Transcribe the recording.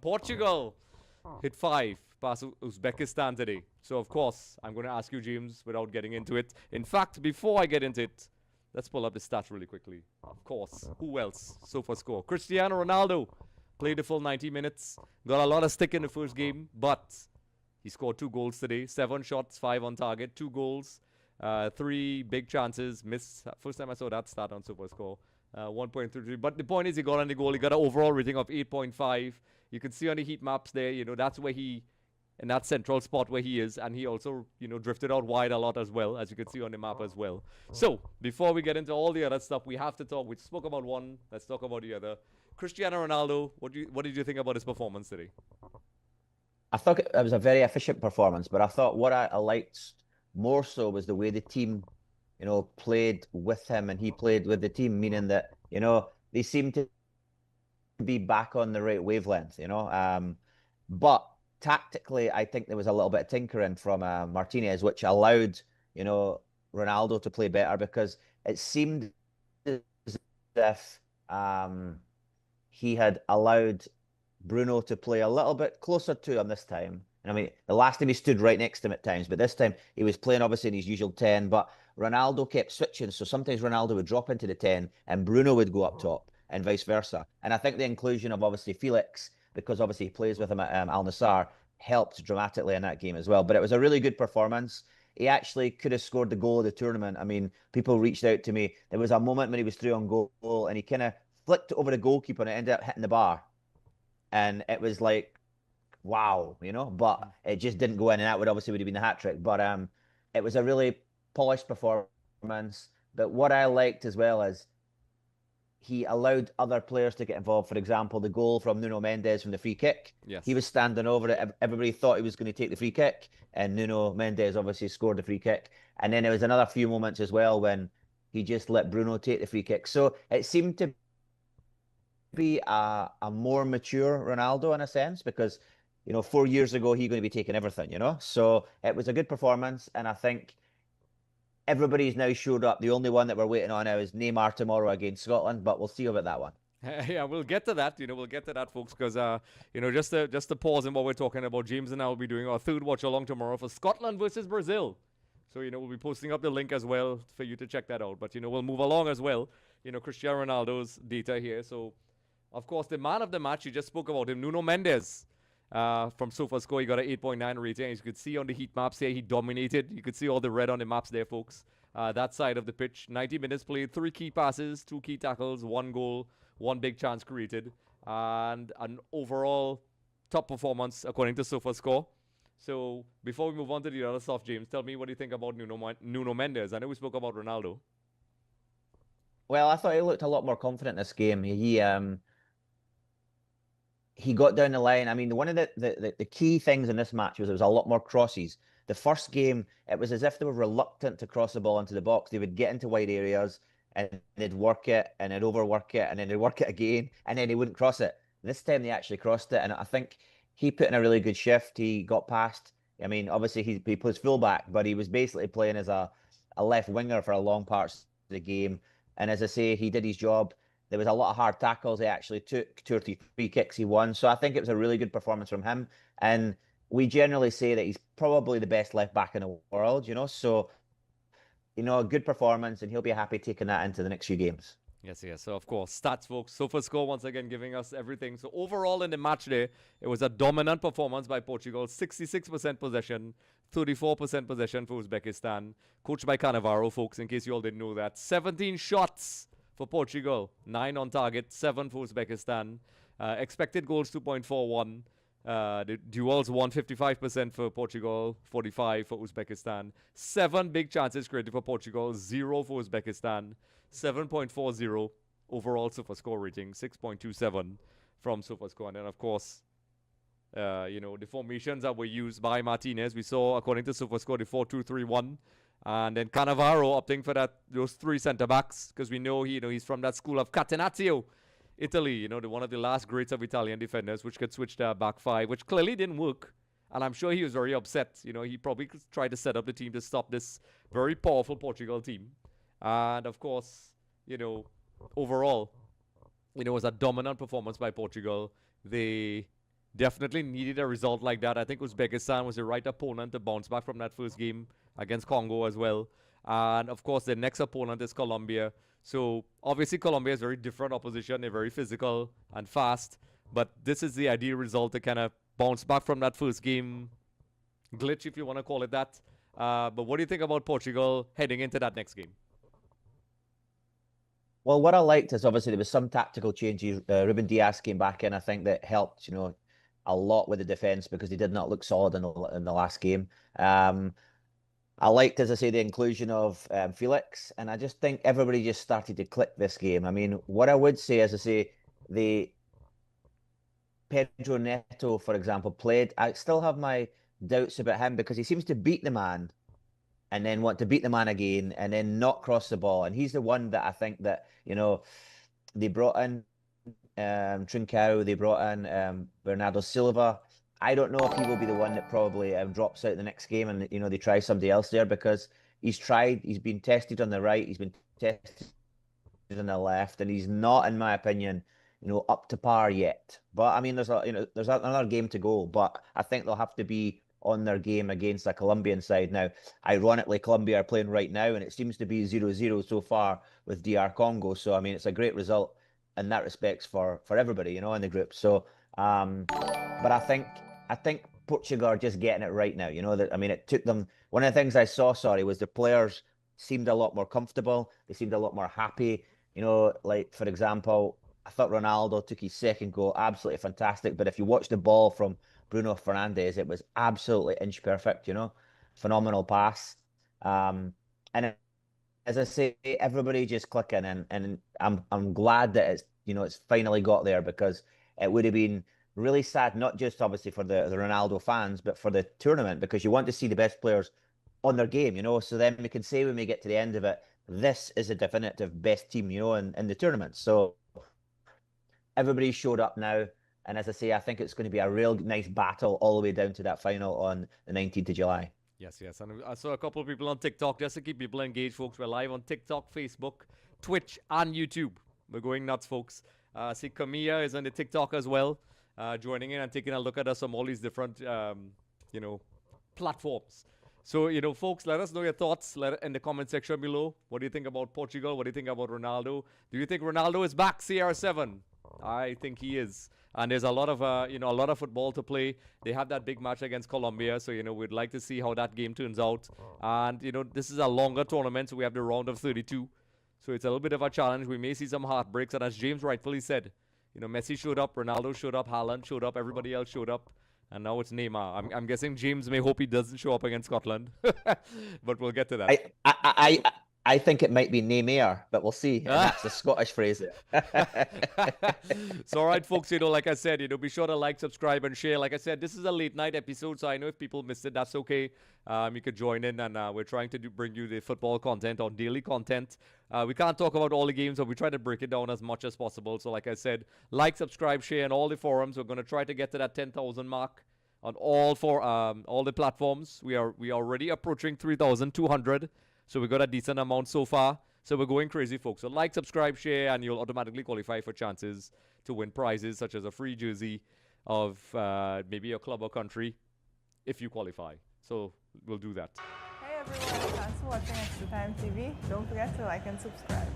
Portugal hit 5 past Uzbekistan today. So, of course, I'm going to ask you, James, without getting into it. In fact, before I get into it, let's pull up the stats really quickly. Of course, who else? SofaScore. Cristiano Ronaldo played the full 90 minutes. Got a lot of stick in the first game, but he scored 2 goals today. 7 shots, 5 on target, 2 goals, 3 big chances. Missed. First time I saw that stat on SofaScore. 1.33. But the point is, he got on the goal. He got an overall rating of 8.5. You can see on the heat maps there, that's where he, in that central spot where he is, and he also, drifted out wide a lot as well, as you can see on the map as well. So, before we get into all the other stuff, we have to talk. We spoke about one. Let's talk about the other. Cristiano Ronaldo, what did you think about his performance today? I thought it was a very efficient performance, but I thought what I liked more so was the way the team, played with him and he played with the team, meaning that, they seemed to be back on the right wavelength, but tactically, I think there was a little bit of tinkering from Martinez, which allowed, Ronaldo to play better, because it seemed as if he had allowed Bruno to play a little bit closer to him this time. And I mean, the last time he stood right next to him at times, but this time he was playing obviously in his usual 10, but Ronaldo kept switching. So sometimes Ronaldo would drop into the 10 and Bruno would go up top and vice versa. And I think the inclusion of obviously Felix, because obviously he plays with him at Al Nassr, helped dramatically in that game as well. But it was a really good performance. He actually could have scored the goal of the tournament. I mean, people reached out to me. There was a moment when he was through on goal and he kind of flicked over the goalkeeper and it ended up hitting the bar. And it was like, wow, but it just didn't go in, and that would have been the hat trick. But it was a really polished performance. But what I liked as well is he allowed other players to get involved. For example, the goal from Nuno Mendes from the free kick. Yes. He was standing over it. Everybody thought he was going to take the free kick, and Nuno Mendes obviously scored the free kick. And then there was another few moments as well when he just let Bruno take the free kick. So it seemed to be a more mature Ronaldo in a sense, because 4 years ago he's going to be taking everything, so it was a good performance, and I think everybody's now showed up. The only one that we're waiting on now is Neymar tomorrow against Scotland, but we'll see about that one. Yeah, we'll get to that. We'll get to that, folks, because just to pause in what we're talking about, James and I will be doing our third watch along tomorrow for Scotland versus Brazil. So we'll be posting up the link as well for you to check that out. But we'll move along as well. Cristiano Ronaldo's data here. So, of course, the man of the match, you just spoke about him, Nuno Mendes. From SofaScore, he got an 8.9 rating. As you could see on the heat maps here, he dominated. You could see all the red on the maps there, folks. That side of the pitch, 90 minutes played, 3 key passes, 2 key tackles, 1 goal, 1 big chance created, and an overall top performance according to SofaScore. So before we move on to the other stuff, James, tell me what you think about Nuno Mendes. I know we spoke about Ronaldo. Well, I thought he looked a lot more confident this game. He got down the line. I mean, one of the key things in this match was there was a lot more crosses. The first game, it was as if they were reluctant to cross the ball into the box. They would get into wide areas and they'd work it and they'd overwork it and then they'd work it again and then they wouldn't cross it. This time they actually crossed it, and I think he put in a really good shift. He got past. I mean, obviously he plays fullback, but he was basically playing as a left winger for a long parts of the game. And as I say, he did his job. There was a lot of hard tackles. He actually took 2 or 3 free kicks he won. So I think it was a really good performance from him. And we generally say that he's probably the best left back in the world, So, a good performance, and he'll be happy taking that into the next few games. Yes. So, of course, stats, folks. SofaScore once again giving us everything. So, overall in the match day, it was a dominant performance by Portugal. 66% possession, 34% possession for Uzbekistan. Coached by Cannavaro, folks, in case you all didn't know that. 17 shots for Portugal, 9 on target, 7 for Uzbekistan. Expected goals 2.41. The duels won 55% for Portugal, 45% for Uzbekistan. 7 big chances created for Portugal, 0 for Uzbekistan. 7.40 overall SofaScore rating, 6.27 from SofaScore. And then, of course, the formations that were used by Martinez. We saw, according to SofaScore, the 4-2-3-1. And then Cannavaro opting for those 3 centre-backs, because we know he's from that school of Catenaccio, Italy, one of the last greats of Italian defenders, which could switch to a back 5, which clearly didn't work. And I'm sure he was very upset. He probably tried to set up the team to stop this very powerful Portugal team. And, of course, overall, it was a dominant performance by Portugal. They definitely needed a result like that. I think Uzbekistan was the right opponent to bounce back from that first game against Congo as well. And of course, their next opponent is Colombia. So obviously, Colombia is very different opposition. They're very physical and fast. But this is the ideal result to kind of bounce back from that first game glitch, if you want to call it that. But what do you think about Portugal heading into that next game? Well, what I liked is obviously there was some tactical changes. Ruben Diaz came back in. I think that helped, a lot with the defense because they did not look solid in the last game. I liked, as I say, the inclusion of Felix, and I just think everybody just started to click this game. I mean, what I would say, as I say, the Pedro Neto, for example, played. I still have my doubts about him because he seems to beat the man and then want to beat the man again and then not cross the ball. And he's the one that I think that, they brought in Trincao, they brought in Bernardo Silva. I don't know if he will be the one that probably drops out the next game and, they try somebody else there because he's been tested on the right, he's been tested on the left, and he's not, in my opinion, up to par yet. But I mean, there's another game to go. But I think they'll have to be on their game against the Colombian side. Now, ironically, Colombia are playing right now, and it seems to be 0-0 so far with DR Congo. So I mean, it's a great result in that respects for everybody, in the group. So, but I think Portugal are just getting it right now. That I mean, it took them. One of the things I saw, was the players seemed a lot more comfortable. They seemed a lot more happy. Like for example, I thought Ronaldo took his second goal absolutely fantastic. But if you watch the ball from Bruno Fernandes, it was absolutely inch perfect. Phenomenal pass. And as I say, everybody just clicking, and I'm glad that it's finally got there because it would have been really sad, not just obviously for the Ronaldo fans, but for the tournament because you want to see the best players on their game, so then we can say when we get to the end of it, this is a definitive best team, in the tournament. So everybody showed up now. And as I say, I think it's going to be a real nice battle all the way down to that final on the 19th of July. Yes, yes. And I saw a couple of people on TikTok just to keep people engaged, folks. We're live on TikTok, Facebook, Twitch, and YouTube. We're going nuts, folks. See, Camilla is on the TikTok as well, joining in and taking a look at us on all these different, platforms. So, folks, let us know your thoughts in the comment section below. What do you think about Portugal? What do you think about Ronaldo? Do you think Ronaldo is back, CR7? I think he is. And there's a lot of, a lot of football to play. They have that big match against Colombia. So, we'd like to see how that game turns out. And, this is a longer tournament. So we have the round of 32. So it's a little bit of a challenge. We may see some heartbreaks. And as James rightfully said, Messi showed up, Ronaldo showed up, Haaland showed up, everybody else showed up. And now it's Neymar. I'm guessing James may hope he doesn't show up against Scotland. But we'll get to that. I think it might be Neymar, but we'll see. And that's the Scottish phrase. So, all right, folks, like I said, be sure to like, subscribe, and share. Like I said, this is a late night episode, so I know if people missed it, that's okay. You could join in, and we're trying to bring you the football content or daily content. We can't talk about all the games, but we try to break it down as much as possible. So, like I said, like, subscribe, share in all the forums. We're going to try to get to that 10,000 mark on all the platforms. We are already approaching 3,200. So we got a decent amount so far. So we're going crazy, folks. So like, subscribe, share, and you'll automatically qualify for chances to win prizes such as a free jersey of maybe your club or country if you qualify. So we'll do that. Hey everyone, thanks for watching Extra Time TV. Don't forget to like and subscribe.